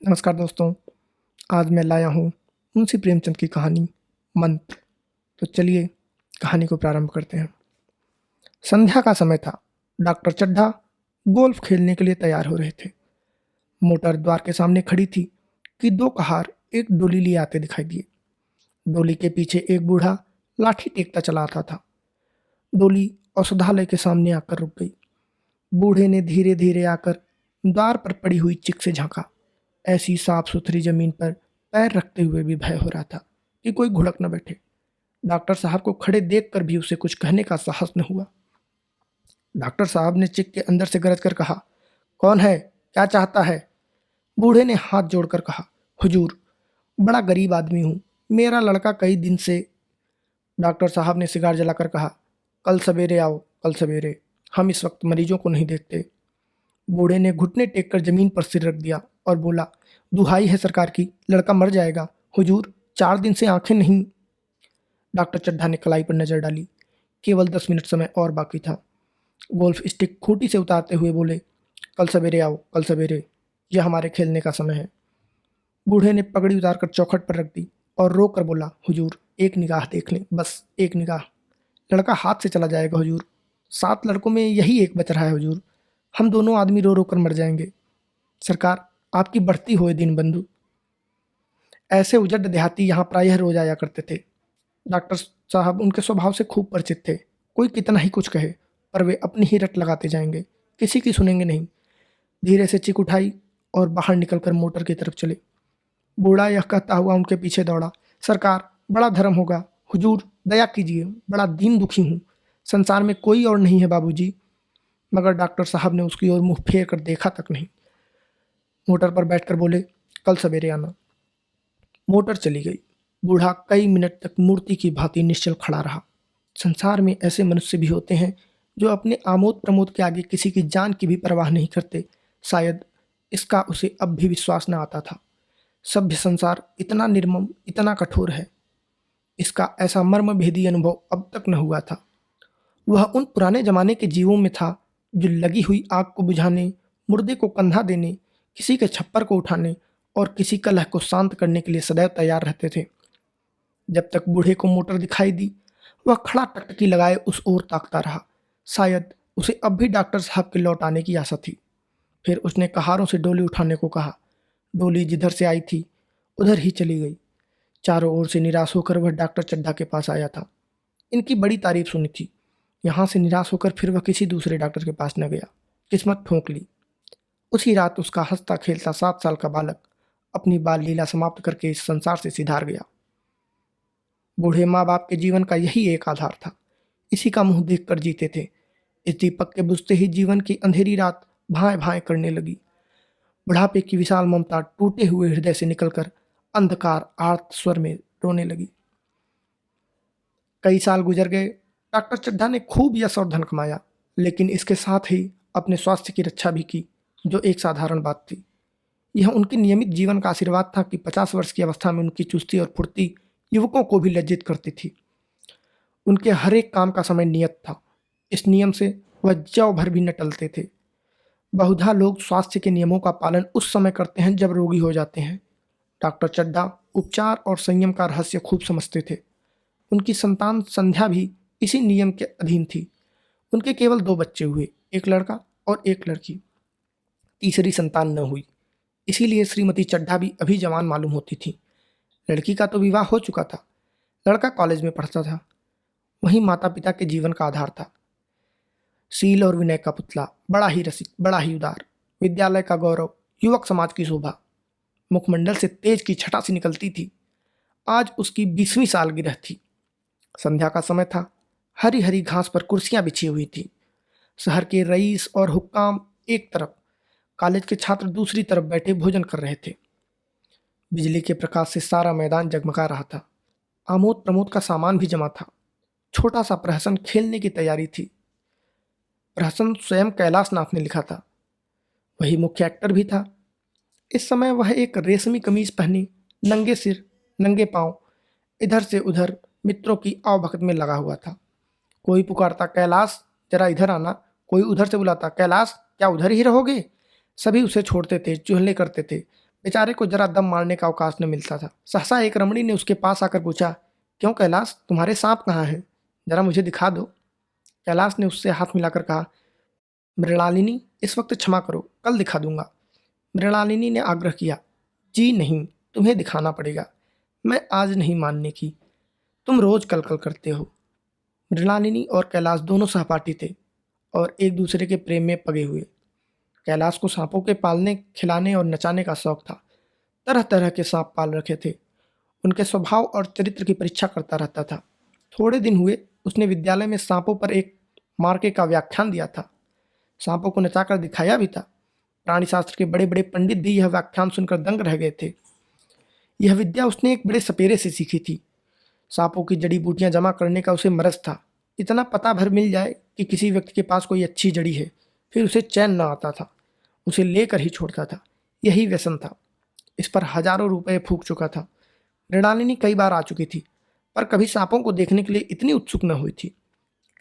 नमस्कार दोस्तों। आज मैं लाया हूँ मुंशी प्रेमचंद की कहानी मंत्र। तो चलिए कहानी को प्रारंभ करते हैं। संध्या का समय था। डॉक्टर चड्ढा गोल्फ खेलने के लिए तैयार हो रहे थे। मोटर द्वार के सामने खड़ी थी कि दो कहार एक डोली लिए आते दिखाई दिए। डोली के पीछे एक बूढ़ा लाठी टेकता चला आता था। डोली औषधालय के सामने आकर रुक गई। बूढ़े ने धीरे धीरे आकर द्वार पर पड़ी हुई चिक से झांका। ऐसी साफ सुथरी जमीन पर पैर रखते हुए भी भय हो रहा था कि कोई घुड़क न बैठे। डॉक्टर साहब को खड़े देखकर भी उसे कुछ कहने का साहस न हुआ। डॉक्टर साहब ने चिक के अंदर से गरज कर कहा, कौन है, क्या चाहता है? बूढ़े ने हाथ जोड़कर कहा, हुजूर, बड़ा गरीब आदमी हूँ, मेरा लड़का कई दिन से। डॉक्टर साहब ने सिगार जलाकर कहा, कल सवेरे आओ, कल सवेरे, हम इस वक्त मरीजों को नहीं देखते। बूढ़े ने घुटने टेक कर जमीन पर सिर रख दिया और बोला, दुहाई है सरकार की, लड़का मर जाएगा। हुजूर, 4 दिन से आंखें नहीं। डॉक्टर चड्ढा ने कलाई पर नजर डाली। केवल 10 मिनट समय और बाकी था। गोल्फ स्टिक खूंटी से उतारते हुए बोले, कल सवेरे आओ, कल सवेरे, यह हमारे खेलने का समय है। बूढ़े ने पगड़ी उतारकर चौखट पर रख दी और रो कर बोला, हुजूर, एक निगाह देख लें, बस एक निगाह। लड़का हाथ से चला जाएगा हुजूर। 7 लड़कों में यही एक बच रहा है हुजूर। हम दोनों आदमी रो रो कर मर जाएंगे। सरकार, आपकी बढ़ती हुए दिन बंधु। ऐसे उजड़ देहाती यहाँ प्रायः रोज आया करते थे। डॉक्टर साहब उनके स्वभाव से खूब परिचित थे। कोई कितना ही कुछ कहे, पर वे अपनी ही रट लगाते जाएंगे, किसी की सुनेंगे नहीं। धीरे से चिक उठाई और बाहर निकलकर मोटर की तरफ चले। बूढ़ा यह कहता हुआ उनके पीछे दौड़ा, सरकार, बड़ा धर्म होगा, हुजूर दया कीजिए, बड़ा दीन दुखी हूँ, संसार में कोई और नहीं है बाबूजी। मगर डॉक्टर साहब ने उसकी ओर मुंह फेर कर देखा तक नहीं। मोटर पर बैठकर बोले, कल सवेरे आना। मोटर चली गई। बूढ़ा कई मिनट तक मूर्ति की भांति निश्चल खड़ा रहा। संसार में ऐसे मनुष्य भी होते हैं जो अपने आमोद प्रमोद के आगे किसी की जान की भी परवाह नहीं करते। शायद इसका उसे अब भी विश्वास न आता था। सभ्य संसार इतना निर्मम, इतना कठोर है, इसका ऐसा मर्मभेदी अनुभव अब तक न हुआ था। वह उन पुराने जमाने के जीवों में था जो लगी हुई आग को बुझाने, मुर्दे को कंधा देने, किसी के छप्पर को उठाने और किसी कलह को शांत करने के लिए सदैव तैयार रहते थे। जब तक बूढ़े को मोटर दिखाई दी, वह खड़ा टकटकी लगाए उस ओर ताकता रहा। शायद उसे अब भी डॉक्टर साहब के लौट आने की आशा थी। फिर उसने कहारों से डोली उठाने को कहा। डोली जिधर से आई थी उधर ही चली गई। चारों ओर से निराश होकर वह डॉक्टर चड्ढा के पास आया था। इनकी बड़ी तारीफ सुनी थी। यहाँ से निराश होकर फिर वह किसी दूसरे डॉक्टर के पास न गया। किस्मत ठोंक ली। उसी रात उसका हंसता खेलता 7 साल का बालक अपनी बाल लीला समाप्त करके इस संसार से सिधार गया। बूढ़े माँ बाप के जीवन का यही एक आधार था। इसी का मुंह देखकर जीते थे। इस दीपक के बुझते ही जीवन की अंधेरी रात भाएं भाएं करने लगी। बुढ़ापे की विशाल ममता टूटे हुए हृदय से निकलकर अंधकार आर्त स्वर में रोने लगी। कई साल गुजर गए। डॉक्टर चड्ढा ने खूब यश और धन कमाया, लेकिन इसके साथ ही अपने स्वास्थ्य की रक्षा भी की, जो एक साधारण बात थी। यह उनके नियमित जीवन का आशीर्वाद था कि 50 वर्ष की अवस्था में उनकी चुस्ती और फुर्ती युवकों को भी लज्जित करती थी। उनके हर एक काम का समय नियत था। इस नियम से वह जौ भर भी न टलते थे। बहुधा लोग स्वास्थ्य के नियमों का पालन उस समय करते हैं जब रोगी हो जाते हैं। डॉक्टर चड्ढा उपचार और संयम का रहस्य खूब समझते थे। उनकी संतान संध्या भी इसी नियम के अधीन थी। उनके केवल 2 बच्चे हुए, एक लड़का और एक लड़की। तीसरी संतान न हुई, इसीलिए श्रीमती चड्ढा भी अभी जवान मालूम होती थी। लड़की का तो विवाह हो चुका था। लड़का कॉलेज में पढ़ता था। वही माता पिता के जीवन का आधार था। शील और विनय का पुतला, बड़ा ही रसिक, बड़ा ही उदार, विद्यालय का गौरव, युवक समाज की शोभा, मुखमंडल से तेज की छटा सी निकलती थी। आज उसकी 20वीं सालगिरह थी। संध्या का समय था। हरी हरी घास पर कुर्सियां बिछी हुई थी। शहर के रईस और हुक्काम एक तरफ, कॉलेज के छात्र दूसरी तरफ बैठे भोजन कर रहे थे। बिजली के प्रकाश से सारा मैदान जगमगा रहा था। आमोद प्रमोद का सामान भी जमा था। छोटा सा प्रहसन खेलने की तैयारी थी। प्रहसन स्वयं कैलाश नाथ ने लिखा था। वही मुख्य एक्टर भी था। इस समय वह एक रेशमी कमीज पहने, नंगे सिर नंगे पांव, इधर से उधर मित्रों की आवभगत में लगा हुआ था। कोई पुकारता, कैलाश जरा इधर आना। कोई उधर से बुलाता, कैलाश क्या उधर ही रहोगे। सभी उसे छोड़ते थे, चुहले करते थे। बेचारे को जरा दम मारने का अवकाश न मिलता था। सहसा एक रमणी ने उसके पास आकर पूछा, क्यों कैलाश, तुम्हारे सांप कहाँ हैं? जरा मुझे दिखा दो। कैलाश ने उससे हाथ मिलाकर कहा, मृणालिनी, इस वक्त क्षमा करो, कल दिखा दूंगा। मृणालिनी ने आग्रह किया, जी नहीं, तुम्हें दिखाना पड़ेगा। मैं आज नहीं मानने की, तुम रोज कल कल करते हो। मृणालिनी और कैलाश दोनों सहपाठी थे और एक दूसरे के प्रेम में पगे हुए। कैलाश को सांपों के पालने, खिलाने और नचाने का शौक था। तरह तरह के सांप पाल रखे थे। उनके स्वभाव और चरित्र की परीक्षा करता रहता था। थोड़े दिन हुए उसने विद्यालय में सांपों पर एक मार्के का व्याख्यान दिया था। सांपों को नचाकर दिखाया भी था। प्राणी शास्त्र के बड़े बड़े पंडित भी यह व्याख्यान सुनकर दंग रह गए थे। यह विद्या उसने एक बड़े सपेरे से सीखी थी। सांपों की जड़ी बूटियां जमा करने का उसे मरज था। इतना पता भर मिल जाए कि किसी व्यक्ति के पास कोई अच्छी जड़ी है, फिर उसे चैन न आता था, उसे लेकर ही छोड़ता था। यही व्यसन था। इस पर हजारों रुपए फूंक चुका था। मृणालिनी कई बार आ चुकी थी, पर कभी सांपों को देखने के लिए इतनी उत्सुक न हुई थी।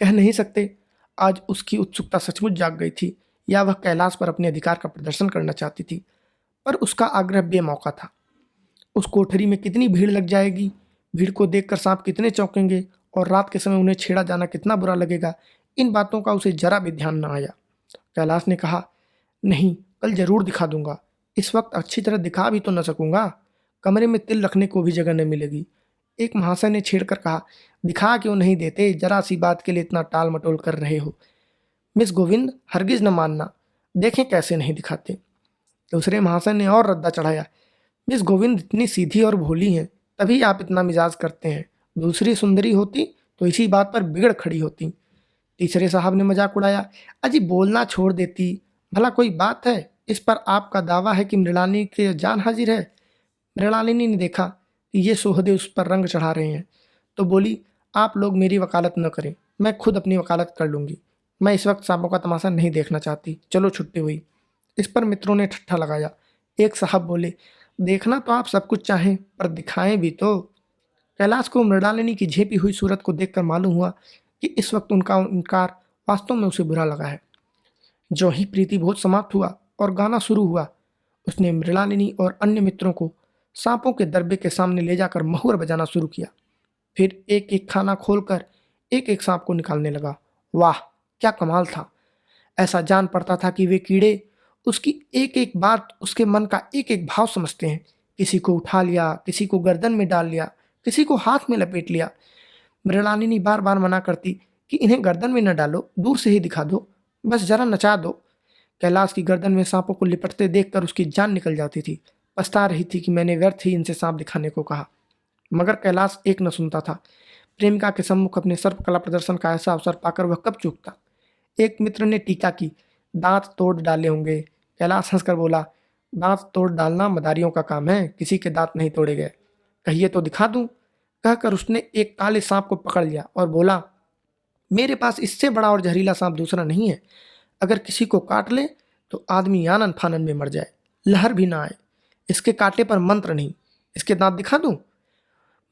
कह नहीं सकते आज उसकी उत्सुकता सचमुच जाग गई थी या वह कैलाश पर अपने अधिकार का प्रदर्शन करना चाहती थी, पर उसका आग्रह बेमौका था। उस कोठरी में कितनी भीड़ लग जाएगी, भीड़ को देखकर सांप कितने चौंकेंगे और रात के समय उन्हें छेड़ा जाना कितना बुरा लगेगा, इन बातों का उसे जरा भी ध्यान न आया। कैलाश ने कहा, नहीं, कल जरूर दिखा दूंगा। इस वक्त अच्छी तरह दिखा भी तो न सकूंगा, कमरे में तिल रखने को भी जगह न मिलेगी। एक महाशय ने छेड़कर कहा, दिखा क्यों नहीं देते, जरा सी बात के लिए इतना टाल मटोल कर रहे हो। मिस गोविंद, हरगिज न मानना, देखें कैसे नहीं दिखाते। दूसरे महाशय ने और रद्दा चढ़ाया, मिस गोविंद इतनी सीधी और भोली हैं, तभी आप इतना मिजाज करते हैं। दूसरी सुंदरी होती तो इसी बात पर बिगड़ खड़ी होती। तीसरे साहब ने मजाक उड़ाया, अजी बोलना छोड़ देती, भला कोई बात है। इस पर आपका दावा है कि मृणालिनी के जान हाजिर है। मृणालिनी ने देखा कि ये सोहदे उस पर रंग चढ़ा रहे हैं, तो बोली, आप लोग मेरी वकालत न करें, मैं खुद अपनी वकालत कर लूँगी। मैं इस वक्त सांपों का तमाशा नहीं देखना चाहती, चलो छुट्टी हुई। इस पर मित्रों ने ठट्ठा लगाया। एक साहब बोले, देखना तो आप सब कुछ चाहें, पर दिखाएं भी तो। कैलाश को मृणालिनी की झेपी हुई सूरत को देखकर मालूम हुआ कि इस वक्त उनका इनकार वास्तव में उसे बुरा लगा है। जो ही प्रीति भोज समाप्त हुआ और गाना शुरू हुआ, उसने मृणालिनी और अन्य मित्रों को सांपों के दरबे के सामने ले जाकर महुर बजाना शुरू किया। फिर एक एक खाना खोलकर एक एक सांप को निकालने लगा। वाह, क्या कमाल था! ऐसा जान पड़ता था कि वे कीड़े उसकी एक एक बात, उसके मन का एक एक भाव समझते हैं। किसी को उठा लिया, किसी को गर्दन में डाल लिया, किसी को हाथ में लपेट लिया। मृणालिनी बार बार मना करती कि इन्हें गर्दन में न डालो, दूर से ही दिखा दो, बस जरा नचा दो। कैलाश की गर्दन में सांपों को लिपटते देखकर उसकी जान निकल जाती थी। पछता रही थी कि मैंने व्यर्थ ही इनसे सांप दिखाने को कहा। मगर कैलाश एक न सुनता था। प्रेमिका के सम्मुख अपने सर्पकला प्रदर्शन का ऐसा अवसर पाकर वह कब चूकता। एक मित्र ने टीका की, दांत तोड़ डाले होंगे। कैलाश हंसकर बोला, दांत तोड़ डालना मदारियों का काम है, किसी के दांत नहीं तोड़े गए। कहिए तो दिखा दूं। कहकर उसने एक काले सांप को पकड़ लिया और बोला, मेरे पास इससे बड़ा और जहरीला सांप दूसरा नहीं है। अगर किसी को काट ले तो आदमी आनन फानन में मर जाए, लहर भी ना आए। इसके काटे पर मंत्र नहीं, इसके दांत दिखा दूं।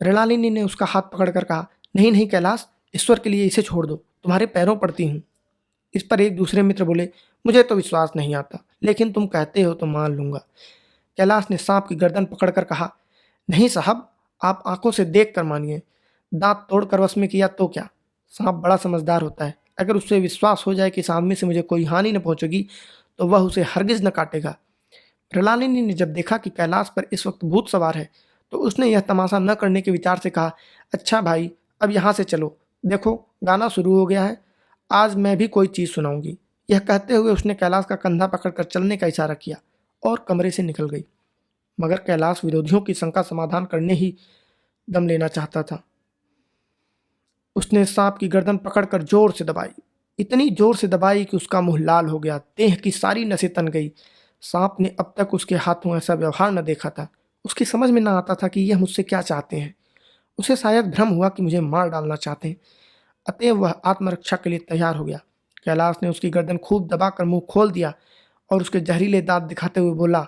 मृणालिनी ने उसका हाथ पकड़कर कहा, नहीं नहीं कैलाश, ईश्वर के लिए इसे छोड़ दो, तुम्हारे पैरों पड़ती हूँ। इस पर एक दूसरे मित्र बोले, मुझे तो विश्वास नहीं आता, लेकिन तुम कहते हो तो मान लूंगा। कैलाश ने सांप की गर्दन पकड़कर कहा, नहीं साहब, आप आंखों से देख कर मानिए। दांत तोड़कर वश में किया तो क्या? सांप बड़ा समझदार होता है। अगर उससे विश्वास हो जाए कि इस आदमी से मुझे कोई हानि न पहुंचेगी, तो वह उसे हरगिज न काटेगा। मृणालिनी ने जब देखा कि कैलाश पर इस वक्त भूत सवार है, तो उसने यह तमाशा न करने के विचार से कहा, अच्छा भाई, अब यहाँ से चलो, देखो गाना शुरू हो गया है, आज मैं भी कोई चीज़ सुनाऊंगी। यह कहते हुए उसने कैलाश का कंधा पकड़कर चलने का इशारा किया और कमरे से निकल गई। मगर कैलाश विरोधियों की शंका समाधान करने ही दम लेना चाहता था। उसने सांप की गर्दन पकड़कर जोर से दबाई, इतनी जोर से दबाई कि उसका मुंह लाल हो गया, देह की सारी नसें तन गई। सांप ने अब तक उसके हाथों ऐसा व्यवहार न देखा था। उसकी समझ में न आता था कि यह मुझसे क्या चाहते हैं। उसे शायद भ्रम हुआ कि मुझे मार डालना चाहते हैं। अतएव वह आत्मरक्षा के लिए तैयार हो गया। कैलाश ने उसकी गर्दन खूब दबाकर मुंह खोल दिया और उसके जहरीले दांत दिखाते हुए बोला,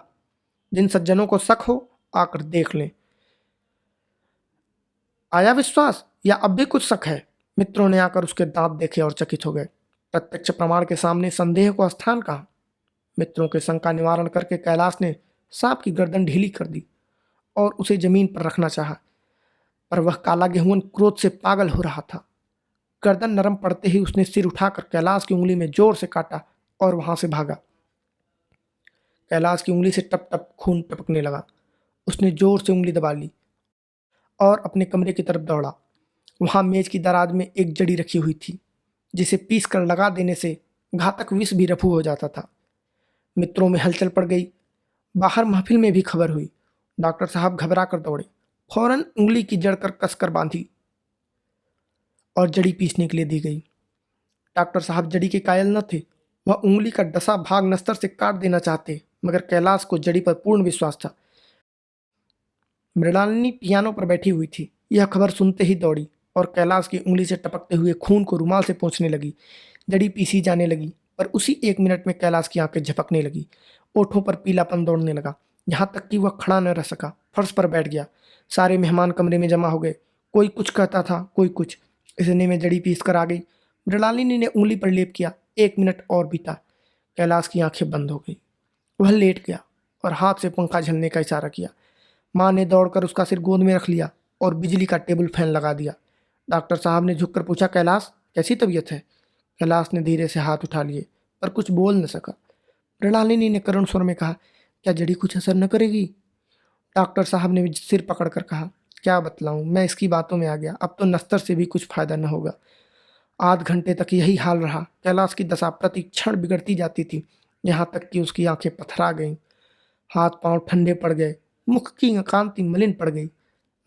जिन सज्जनों को शक हो आकर देख लें। आया विश्वास या अब भी कुछ शक है? मित्रों ने आकर उसके दांत देखे और चकित हो गए। प्रत्यक्ष प्रमाण के सामने संदेह को स्थान कहा। मित्रों के शंका निवारण करके कैलाश ने सांप की गर्दन ढीली कर दी और उसे जमीन पर रखना चाहा, पर वह काला गेहूं क्रोध से पागल हो रहा था। गर्दन नरम पड़ते ही उसने सिर उठाकर कैलाश की उंगली में जोर से काटा और वहां से भागा। कैलाश की उंगली से टप टप खून टपकने लगा। उसने जोर से उंगली दबा ली और अपने कमरे की तरफ दौड़ा। वहां मेज की दराज में एक जड़ी रखी हुई थी, जिसे पीस कर लगा देने से घातक विष भी रफू हो जाता था। मित्रों में हलचल पड़ गई। बाहर महफिल में भी खबर हुई। डॉक्टर साहब घबरा कर दौड़े, फौरन उंगली की जड़ कर कसकर बांधी और जड़ी पीसने के लिए दी गई। डॉक्टर साहब जड़ी के कायल न थे। वह उंगली का डसा भाग नस्तर से काट देना चाहते, मगर कैलाश को जड़ी पर पूर्ण विश्वास था। मृणालिनी पियानो पर बैठी हुई थी। यह खबर सुनते ही दौड़ी और कैलाश की उंगली से टपकते हुए खून को रुमाल से पोंछने लगी। जड़ी पीसी जाने लगी, पर उसी 1 मिनट में कैलाश की आंखें झपकने लगी। ओठों पर पीलापन दौड़ने लगा, यहाँ तक कि वह खड़ा न रह सका, फर्श पर बैठ गया। सारे मेहमान कमरे में जमा हो गए। कोई कुछ कहता था, कोई कुछ। इतने में जड़ी पीस कर आ गई। मृणालिनी ने उंगली पर लेप किया। 1 मिनट और बीता। कैलाश की आंखें बंद हो गई। वह लेट गया और हाथ से पंखा झलने का इशारा किया। माँ ने दौड़कर उसका सिर गोद में रख लिया और बिजली का टेबल फैन लगा दिया। डॉक्टर साहब ने झुककर पूछा, कैलाश कैसी तबीयत है? कैलाश ने धीरे से हाथ उठा लिए, पर कुछ बोल न सका। मृणालिनी ने करुण स्वर में कहा, क्या जड़ी कुछ असर न करेगी? डॉक्टर साहब ने सिर पकड़कर कहा, क्या बतलाऊं, मैं इसकी बातों में आ गया। अब तो नस्तर से भी कुछ फायदा न होगा। आध घंटे तक यही हाल रहा। कैलाश की दशा प्रति क्षण बिगड़ती जाती थी, यहाँ तक कि उसकी आंखें पथरा गईं, हाथ पांव ठंडे पड़ गए, मुख की कांति मलिन पड़ गई।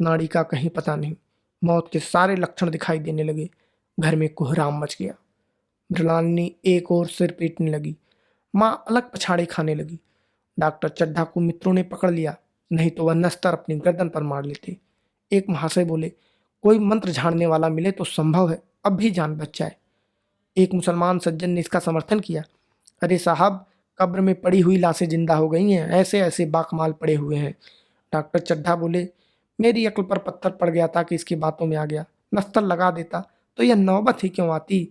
नाड़ी का कहीं पता नहीं। मौत के सारे लक्षण दिखाई देने लगे। घर में कोहराम मच गया। मृणालिनी एक और सिर पीटने लगी। माँ अलग पछाड़े खाने लगी। डॉक्टर चड्ढा को मित्रों ने पकड़ लिया, नहीं तो वह नस्तर अपनी गर्दन पर मार लेते। एक महाशय बोले, कोई मंत्र झाड़ने वाला मिले तो संभव है अब भी जान बच जाए। एक मुसलमान सज्जन ने इसका समर्थन किया, अरे साहब, कब्र में पड़ी हुई लाशें जिंदा हो गई हैं, ऐसे ऐसे बाकमाल पड़े हुए हैं। डॉक्टर चड्ढा बोले, मेरी अक्ल पर पत्थर पड़ गया था कि इसकी बातों में आ गया। नस्तर लगा देता तो यह नौबत ही क्यों आती।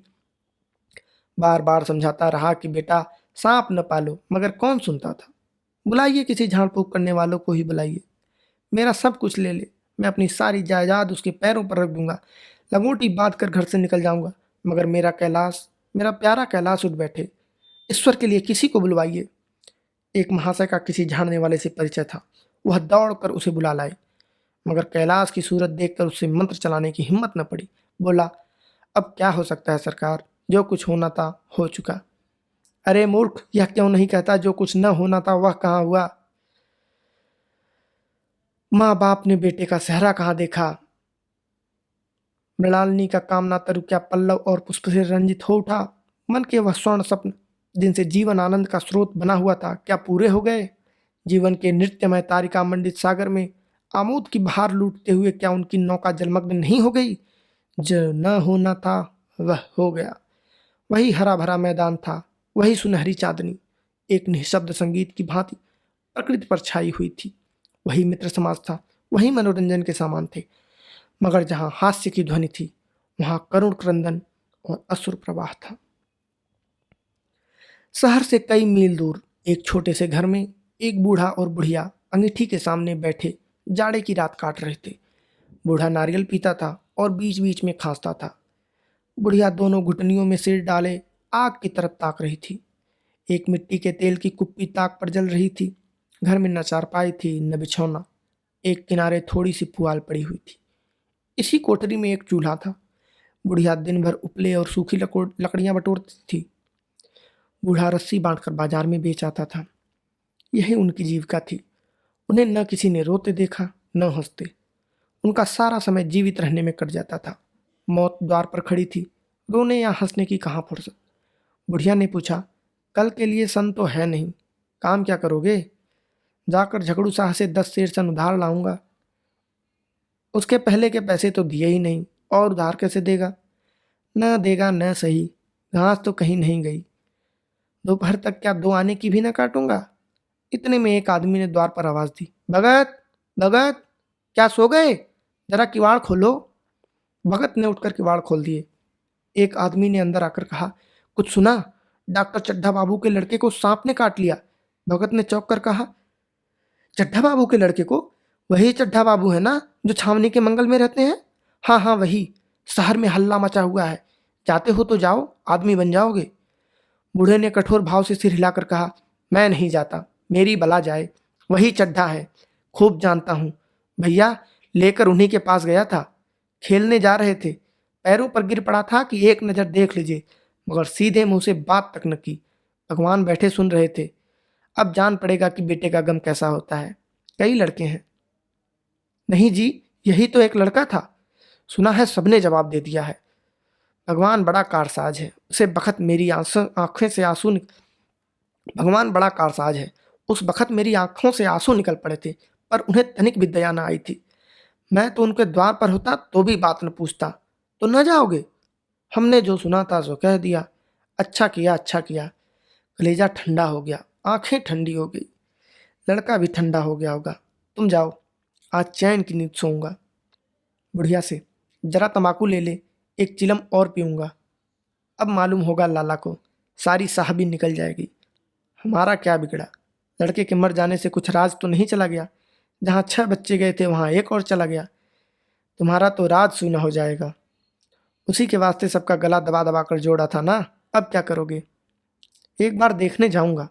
बार बार समझाता रहा कि बेटा सांप न पालो, मगर कौन सुनता था। बुलाइए किसी झाड़ फूक करने वालों को ही बुलाइए। मेरा सब कुछ ले ले, मैं अपनी सारी जायदाद उसके पैरों पर रख दूंगा, लंगोटी बांध कर घर से निकल जाऊंगा, मगर मेरा कैलाश, मेरा प्यारा कैलाश उठ बैठे। ईश्वर के लिए किसी को बुलवाइए। एक महाशय का किसी झाड़ने वाले से परिचय था। वह दौड़ कर उसे बुला लाए, मगर कैलाश की सूरत देखकर उससे मंत्र चलाने की हिम्मत न पड़ी। बोला, अब क्या हो सकता है सरकार, जो कुछ होना था हो चुका। अरे मूर्ख, यह क्यों नहीं कहता जो कुछ न होना था वह कहाँ हुआ? माँ बाप ने बेटे का सेहरा कहाँ देखा? मृणालिनी का कामना तरु क्या पल्लव और पुष्प से रंजित हो उठा? मन के वह स्वर्ण स्वप्न जिनसे जीवन आनंद का स्रोत बना हुआ था, क्या पूरे हो गए? जीवन के नृत्यमय तारिका मंडित सागर में आमोद की बहार लूटते हुए क्या उनकी नौका जलमग्न नहीं हो गई? जो न होना था वह हो गया। वही हरा भरा मैदान था, वही सुनहरी चांदनी एक निःशब्द संगीत की भांति प्रकृति पर छाई हुई थी। वही मित्र समाज था, वही मनोरंजन के सामान थे, मगर जहां हास्य की ध्वनि थी वहां करुण क्रंदन और असुर प्रवाह था। शहर से कई मील दूर एक छोटे से घर में एक बूढ़ा और बुढ़िया अंगीठी के सामने बैठे जाड़े की रात काट रहे थे। बूढ़ा नारियल पीता था और बीच बीच में खांसता था। बुढ़िया दोनों घुटनियों में सिर डाले आग की तरफ ताक रही थी। एक मिट्टी के तेल की कुप्पी ताक पर जल रही थी। घर में न चारपाई थी न बिछौना। एक किनारे थोड़ी सी पुआल पड़ी हुई थी। इसी कोठरी में एक चूल्हा था। बुढ़िया दिन भर उपले और सूखी लकड़ियां बटोरती थी। बूढ़ा रस्सी बांधकर बाजार में बेच आता था। यही उनकी जीविका थी। उन्हें न किसी ने रोते देखा न हंसते। उनका सारा समय जीवित रहने में कट जाता था। मौत द्वार पर खड़ी थी, रोने या हंसने की कहाँ फुर्सत। बुढ़िया ने पूछा, कल के लिए सन तो है नहीं, काम क्या करोगे? जाकर झगड़ू शाह से 10 सेर सन उधार लाऊंगा। उसके पहले के पैसे तो दिए ही नहीं, और उधार कैसे देगा? न देगा न सही, घास तो कहीं नहीं गई। दोपहर तक क्या 2 आने की भी न काटूंगा। इतने में एक आदमी ने द्वार पर आवाज दी, भगत भगत, क्या सो गए? जरा किवाड़ खोलो। भगत ने उठकर किवाड़ खोल दिए। एक आदमी ने अंदर आकर कहा, कुछ सुना? डॉक्टर चड्ढा बाबू के लड़के को सांप ने काट लिया। भगत ने चौंक कर कहा, चड्ढा बाबू के लड़के को? वही चड्ढा बाबू है ना जो छावनी के मंगल में रहते हैं? हाँ हाँ वही। शहर में हल्ला मचा हुआ है, जाते हो तो जाओ, आदमी बन जाओगे। बूढ़े ने कठोर भाव से सिर हिलाकर कहा, मैं नहीं जाता, मेरी बला जाए। वही चड्ढा है, खूब जानता हूँ भैया। लेकर उन्हीं के पास गया था, खेलने जा रहे थे, पैरों पर गिर पड़ा था कि एक नज़र देख लीजिए, मगर सीधे मुंह से बात तक न की। भगवान बैठे सुन रहे थे। अब जान पड़ेगा कि बेटे का गम कैसा होता है। कई लड़के हैं। नहीं जी, यही तो एक लड़का था। सुना है सबने जवाब दे दिया है। भगवान बड़ा कारसाज है, उसे बखत मेरी आंखें से आंसू भगवान बड़ा कारसाज है, उस बखत मेरी आंखों से आंसू निकल पड़े थे, पर उन्हें तनिक भी दया न आई थी। मैं तो उनके द्वार पर होता तो भी बात न पूछता। तो न जाओगे? हमने जो सुना था सो कह दिया। अच्छा किया, अच्छा किया। कलेजा ठंडा हो गया, आंखें ठंडी हो गई। लड़का भी ठंडा हो गया होगा। तुम जाओ, आज चैन की नींद सोऊंगा। बुढ़िया से, जरा तंबाकू ले ले, एक चिलम और पीऊंगा। अब मालूम होगा लाला को, सारी साहबी निकल जाएगी। हमारा क्या बिगड़ा? लड़के के मर जाने से कुछ राज तो नहीं चला गया? जहाँ 6 बच्चे गए थे वहाँ एक और चला गया। तुम्हारा तो राज सूना हो जाएगा। उसी के वास्ते सबका गला दबा दबा कर जोड़ा था ना। अब क्या करोगे? एक बार देखने जाऊंगा,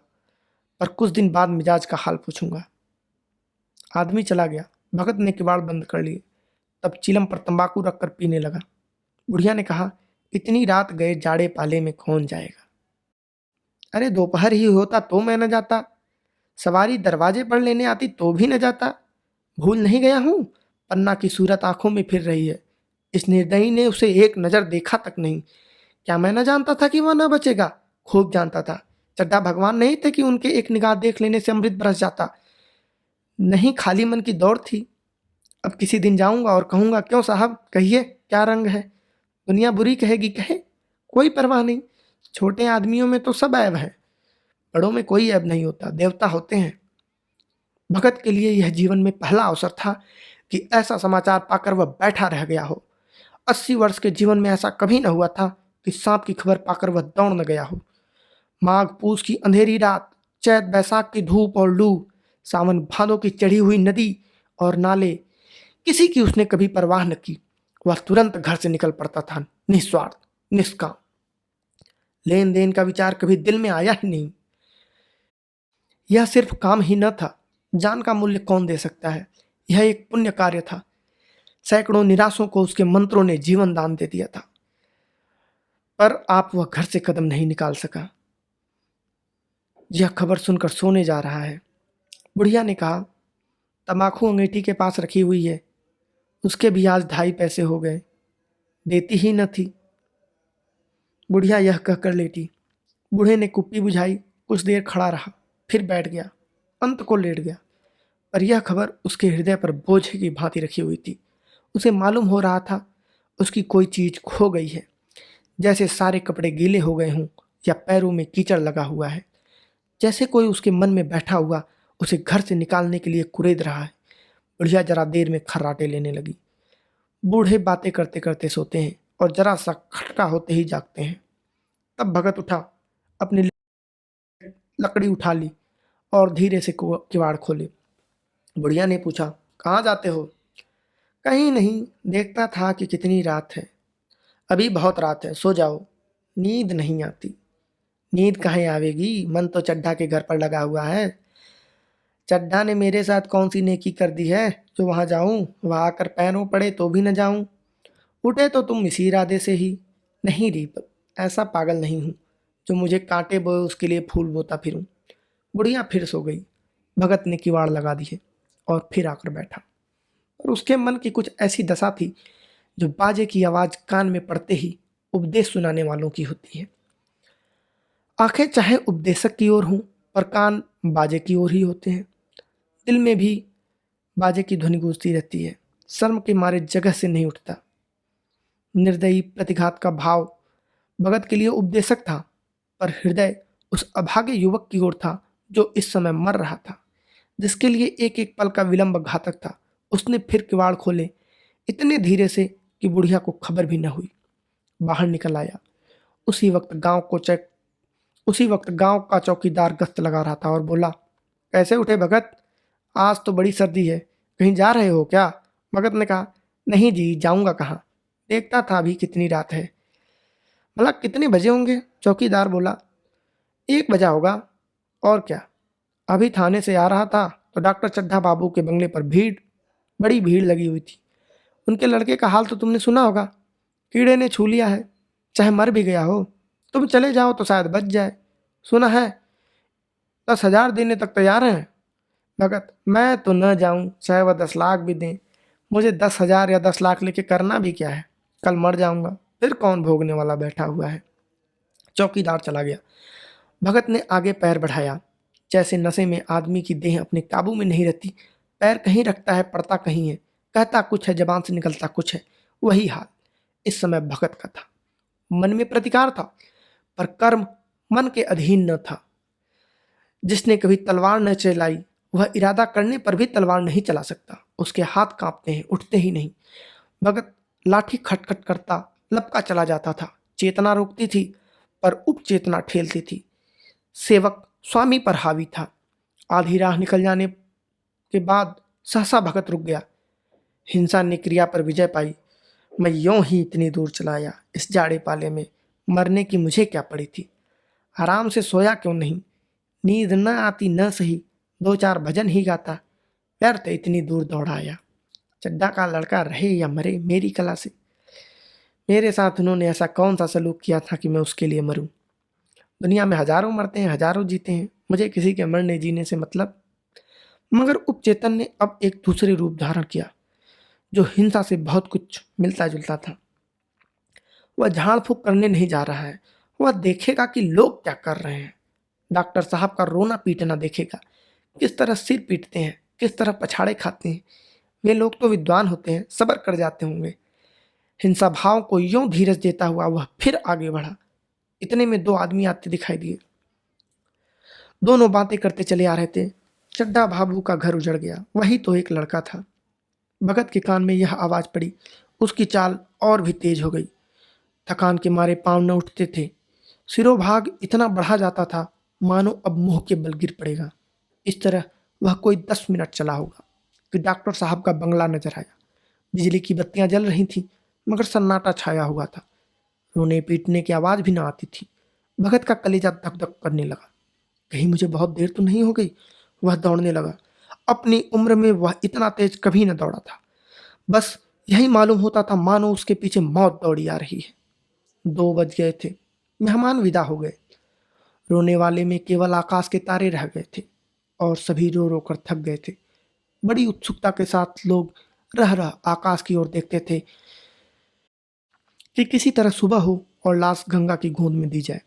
पर कुछ दिन बाद मिजाज का हाल पूछूंगा। आदमी चला गया। भगत ने किवाड़ बंद कर लिए। तब चिलम पर तंबाकू रखकर पीने लगा। बुढ़िया ने कहा, इतनी रात गए जाड़े पाले में कौन जाएगा? अरे दोपहर ही होता तो मैं न जाता। सवारी दरवाजे पर लेने आती तो भी न जाता। भूल नहीं गया हूँ? पन्ना की सूरत आंखों में फिर रही है। इस निर्दयी ने उसे एक नज़र देखा तक नहीं। क्या मैं न जानता था कि वह न बचेगा? खूब जानता था। चड्ढा भगवान नहीं थे कि उनके एक निगाह देख लेने से अमृत बरस जाता। नहीं, खाली मन की दौड़ थी। अब किसी दिन जाऊंगा और कहूंगा, क्यों साहब कहिए क्या रंग है? दुनिया बुरी कहेगी, कहे, कोई परवाह नहीं। छोटे आदमियों में तो सब ऐब है, बड़ों में कोई ऐब नहीं होता, देवता होते हैं। भगत के लिए यह जीवन में पहला अवसर था कि ऐसा समाचार पाकर वह बैठा रह गया हो। 80 वर्ष के जीवन में ऐसा कभी न हुआ था कि सांप की खबर पाकर वह दौड़ न गया हो। माघ पूस की अंधेरी रात, चैत बैसाख की धूप और लू, सावन भादों की चढ़ी हुई नदी और नाले, किसी की उसने कभी परवाह न की। वह तुरंत घर से निकल पड़ता था, निस्वार्थ, निष्काम। लेन देन का विचार कभी दिल में आया ही नहीं। यह सिर्फ काम ही न था, जान का मूल्य कौन दे सकता है। यह एक पुण्य कार्य था। सैकड़ों निराशों को उसके मंत्रों ने जीवन दान दे दिया था। पर आप वह घर से कदम नहीं निकाल सका। यह खबर सुनकर सोने जा रहा है। बुढ़िया ने कहा, तम्बाकू अंगीठी के पास रखी हुई है, उसके भी आज 2.5 पैसे हो गए, देती ही न थी। बुढ़िया यह कहकर लेटी। बूढ़े ने कुप्पी बुझाई, कुछ देर खड़ा रहा, फिर बैठ गया, अंत को लेट गया। पर यह खबर उसके हृदय पर बोझ की भांति रखी हुई थी। उसे मालूम हो रहा था उसकी कोई चीज खो गई है, जैसे सारे कपड़े गीले हो गए हों या पैरों में कीचड़ लगा हुआ है, जैसे कोई उसके मन में बैठा हुआ उसे घर से निकालने के लिए कुरेद रहा है। बुढ़िया जरा देर में खर्राटे लेने लगी। बूढ़े बातें करते करते सोते हैं और जरा सा खटका होते ही जागते हैं। तब भगत उठा, अपनी लकड़ी उठा ली और धीरे से किवाड़ खोले। बुढ़िया ने पूछा, कहाँ जाते हो? कहीं नहीं, देखता था कि कितनी रात है। अभी बहुत रात है, सो जाओ। नींद नहीं आती। नींद कहाँ आवेगी, मन तो चड्ढा के घर पर लगा हुआ है। चड्ढा ने मेरे साथ कौन सी नेकी कर दी है जो वहां जाऊं, वहां आकर पैरों पड़े तो भी न जाऊं। उठे तो तुम इसी इरादे से ही। नहीं रीप, ऐसा पागल नहीं हूं जो मुझे कांटे बोए उसके लिए फूल बोता फिरूं। बुढ़िया फिर सो गई। भगत ने किवाड़ लगा दिए और फिर आकर बैठा। और उसके मन की कुछ ऐसी दशा थी जो बाजे की आवाज कान में पड़ते ही उपदेश सुनाने वालों की होती है। आंखें चाहे उपदेशक की ओर हों, पर कान बाजे की ओर ही होते हैं। दिल में भी बाजे की ध्वनि गूंजती रहती है। शर्म के मारे जगह से नहीं उठता। निर्दयी प्रतिघात का भाव भगत के लिए उपदेशक था, पर हृदय उस अभागे युवक की ओर था जो इस समय मर रहा था, जिसके लिए एक एक पल का विलंब घातक था। उसने फिर किवाड़ खोले, इतने धीरे से कि बुढ़िया को खबर भी न हुई। बाहर निकल आया। उसी वक्त गांव का चौकीदार गश्त लगा रहा था और बोला, कैसे उठे भगत? आज तो बड़ी सर्दी है, कहीं जा रहे हो क्या? भगत ने कहा, नहीं जी, जाऊंगा कहाँ, देखता था अभी कितनी रात है। भला कितने बजे होंगे? चौकीदार बोला, 1 बजा होगा। और क्या, अभी थाने से आ रहा था तो डॉक्टर चड्ढा बाबू के बंगले पर बड़ी भीड़ लगी हुई थी। उनके लड़के का हाल तो तुमने सुना होगा, कीड़े ने छू लिया है, चाहे मर भी गया हो। तुम चले जाओ तो शायद बच जाए। सुना है 10,000 देने तक तैयार हैं। भगत, मैं तो न जाऊं, चाहे वह 10 लाख भी दें। मुझे 10,000 या 10 लाख लेके करना भी क्या है? कल मर जाऊंगा, फिर कौन भोगने वाला बैठा हुआ है। चौकीदार चला गया। भगत ने आगे पैर बढ़ाया। जैसे नशे में आदमी की देह अपने काबू में नहीं रहती, पैर कहीं रखता है पड़ता कहीं है, कहता कुछ है जबान से निकलता कुछ है। वही हाल इस समय भगत का था। मन में प्रतिकार था, पर कर्म मन के अधीन न था। जिसने कभी तलवार न चलाई, वह इरादा करने पर भी तलवार नहीं चला सकता। उसके हाथ कांपते हैं, उठते ही नहीं। भगत लाठी खटखट करता लपका चला जाता था। चेतना रोकती थी, पर उपचेतना ठेलती थी। सेवक स्वामी पर हावी था। आधी राह निकल जाने के बाद सहसा भगत रुक गया। हिंसा ने क्रिया पर विजय पाई। मैं यों ही इतनी दूर चला आया, इस जाड़े पाले में मरने की मुझे क्या पड़ी थी। आराम से सोया क्यों नहीं? नींद न आती न सही, 2-4 भजन ही गाता, व्यर्थ इतनी दूर दौड़ाया। चड्ढा का लड़का रहे या मरे मेरी कला से। मेरे साथ उन्होंने ऐसा कौन सा सलूक किया था कि मैं उसके लिए मरूं? दुनिया में हजारों मरते हैं, हजारों जीते हैं, मुझे किसी के मरने जीने से मतलब। मगर उपचेतन ने अब एक दूसरे रूप धारण किया, जो हिंसा से बहुत कुछ मिलता जुलता था। वह झाड़ फूक करने नहीं जा रहा है, वह देखेगा कि लोग क्या कर रहे हैं। डॉक्टर साहब का रोना पीटना देखेगा, किस तरह सिर पीटते हैं, किस तरह पछाड़े खाते हैं। वे लोग तो विद्वान होते हैं, सब्र कर जाते होंगे। हिंसा भाव को यूं धीरज देता हुआ वह फिर आगे बढ़ा। इतने में 2 आदमी आते दिखाई दिए। दोनों बातें करते चले आ रहे थे। चड्ढा बाबू का घर उजड़ गया, वही तो एक लड़का था। भगत के कान में यह आवाज पड़ी। उसकी चाल और भी तेज हो गई। थकान के मारे पांव न उठते थे। सिरोभाग इतना बढ़ा जाता था मानो अब मुंह के बल गिर पड़ेगा। इस तरह वह कोई 10 मिनट चला होगा कि डॉक्टर साहब का बंगला नजर आया। बिजली की बत्तियां जल रही थीं, मगर सन्नाटा छाया हुआ था। रोने पीटने की आवाज भी न आती थी। भगत का कलेजा धक धक करने लगा। कहीं मुझे बहुत देर तो नहीं हो गई? वह दौड़ने लगा। अपनी उम्र में वह इतना तेज कभी न दौड़ा था। बस यही मालूम होता था मानो उसके पीछे मौत दौड़ी आ रही है। 2 बज गए थे। मेहमान विदा हो गए। रोने वाले में केवल आकाश के तारे रह गए थे, और सभी रो रो कर थक गए थे। बड़ी उत्सुकता के साथ लोग रह रह आकाश की ओर देखते थे कि किसी तरह सुबह हो और लाश गंगा की गोद में दी जाए।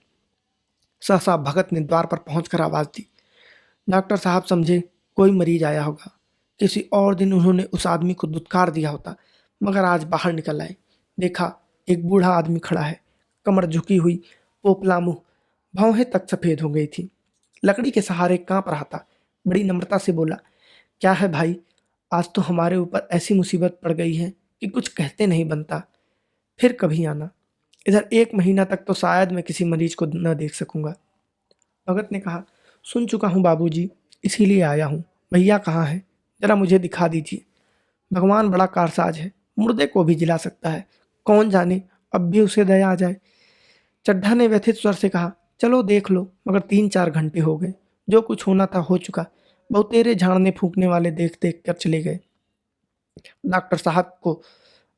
सहसा भगत ने द्वार पर पहुंचकर आवाज दी। डॉक्टर साहब समझे कोई मरीज आया होगा। किसी और दिन उन्होंने उस आदमी को दुत्कार दिया होता, मगर आज बाहर निकल आए। देखा, एक बूढ़ा आदमी खड़ा है, कमर झुकी हुई, पोपला मुंह, भौहें तक सफेद हो गई थी, लकड़ी के सहारे कांप रहा था। बड़ी नम्रता से बोला, क्या है भाई, आज तो हमारे ऊपर ऐसी मुसीबत पड़ गई है कि कुछ कहते नहीं बनता। फिर कभी आना। इधर 1 महीना तक तो शायद मैं किसी मरीज को न देख सकूंगा। भगत ने कहा, सुन चुका हूँ बाबूजी, इसीलिए आया हूँ। भैया कहाँ है? जरा मुझे दिखा दीजिए। भगवान बड़ा कारसाज है, मुर्दे को भी जिला सकता है। कौन जाने अब भी उसे दया आ जाए। चड्ढा ने व्यथित स्वर से कहा, चलो देख लो, मगर 3-4 घंटे हो गए। जो कुछ होना था हो चुका। बहुतेरे झाड़ने फूकने वाले देख देख कर चले गए। डॉक्टर साहब को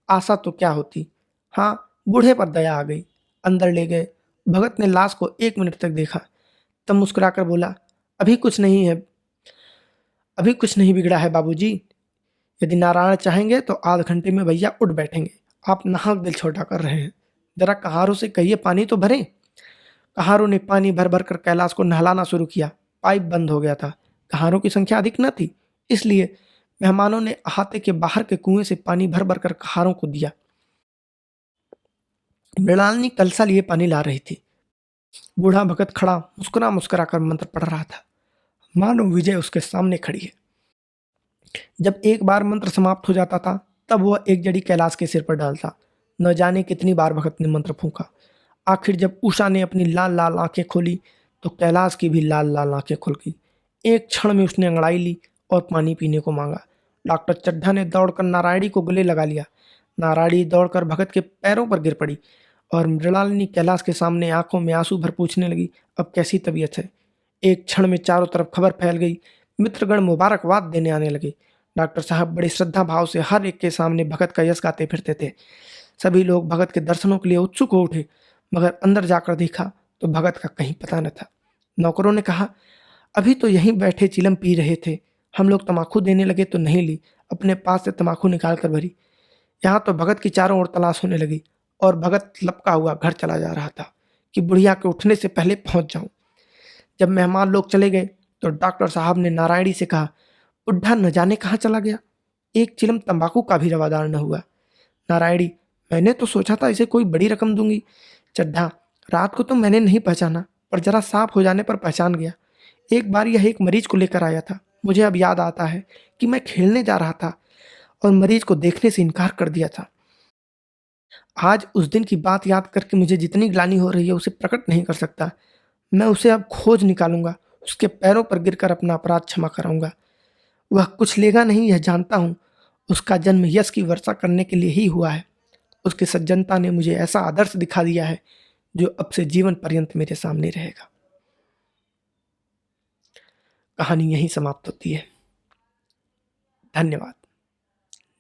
आशा तो क्या होती। हाँ, बूढ़े पर दया आ गई। अंदर ले गए। भगत ने लाश को 1 मिनट तक देखा, तब मुस्कुराकर बोला, अभी कुछ नहीं है, अभी कुछ नहीं बिगड़ा है बाबूजी। यदि नारायण चाहेंगे तो आध घंटे में भैया उठ बैठेंगे। आप नाहक दिल छोटा कर रहे हैं। जरा कहारों से कहिए पानी तो भरें। कहारों ने पानी भर भर कर कैलाश को नहलाना शुरू किया। पाइप बंद हो गया था। कहारों की संख्या अधिक न थी, इसलिए मेहमानों ने अहाते के बाहर के कुएं से पानी भर भर कर कहारों को दिया। मृणालिनी कलसा लिए पानी ला रही थी। बूढ़ा भगत खड़ा मुस्कुरा मुस्कुरा कर मंत्र पढ़ रहा था, मानो विजय उसके सामने खड़ी है। जब एक बार मंत्र समाप्त हो जाता था, तब वह एक जड़ी कैलाश के सिर पर डालता। न जाने कितनी बार भगत ने मंत्र फूंका। आखिर जब उषा ने अपनी लाल लाल आंखें खोली, तो कैलाश की भी लाल लाल आंखें खुल गई। एक क्षण में उसने अंगड़ाई ली और पानी पीने को मांगा। डॉक्टर चड्ढा ने दौड़कर नारायणी को गले लगा लिया। नारायणी दौड़कर भगत के पैरों पर गिर पड़ी और मृणालिनी कैलाश के सामने आंखों में आंसू भर पूछने लगी, अब कैसी तबीयत है? एक क्षण में चारों तरफ खबर फैल गई। मित्रगण मुबारकबाद देने आने लगे। डॉक्टर साहब बड़े श्रद्धा भाव से हर एक के सामने भगत का यश गाते फिरते थे। सभी लोग भगत के दर्शनों के लिए उत्सुक हो उठे, मगर अंदर जाकर देखा तो भगत का कहीं पता न था। नौकरों ने कहा, अभी तो यहीं बैठे चिलम पी रहे थे, हम लोग तमाकू देने लगे तो नहीं ली, अपने पास से तमाकू निकाल कर भरी। यहाँ तो भगत की चारों ओर तलाश होने लगी और भगत लपका हुआ घर चला जा रहा था कि बुढ़िया के उठने से पहले पहुंच जाऊं। जब मेहमान लोग चले गए तो डॉक्टर साहब ने नारायणी से कहा, बुढ़ा न जाने कहाँ चला गया, एक चिलम तंबाकू का भी रवादार न हुआ। नारायणी, मैंने तो सोचा था इसे कोई बड़ी रकम दूंगी। चड्ढा, रात को तो मैंने नहीं पहचाना, पर जरा साफ हो जाने पर पहचान गया। एक बार यह एक मरीज को लेकर आया था। मुझे अब याद आता है कि मैं खेलने जा रहा था और मरीज को देखने से इनकार कर दिया था। आज उस दिन की बात याद करके मुझे जितनी ग्लानि हो रही है उसे प्रकट नहीं कर सकता। मैं उसे अब खोज निकालूंगा, उसके पैरों पर गिरकर अपना अपराध क्षमा कराऊंगा। वह कुछ लेगा नहीं, यह जानता हूँ। उसका जन्म यश की वर्षा करने के लिए ही हुआ है। उसकी सज्जनता ने मुझे ऐसा आदर्श दिखा दिया है जो अब से जीवन पर्यंत मेरे सामने रहेगा। कहानी यहीं समाप्त होती है। धन्यवाद।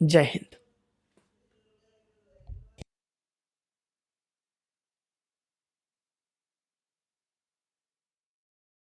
जय हिंद।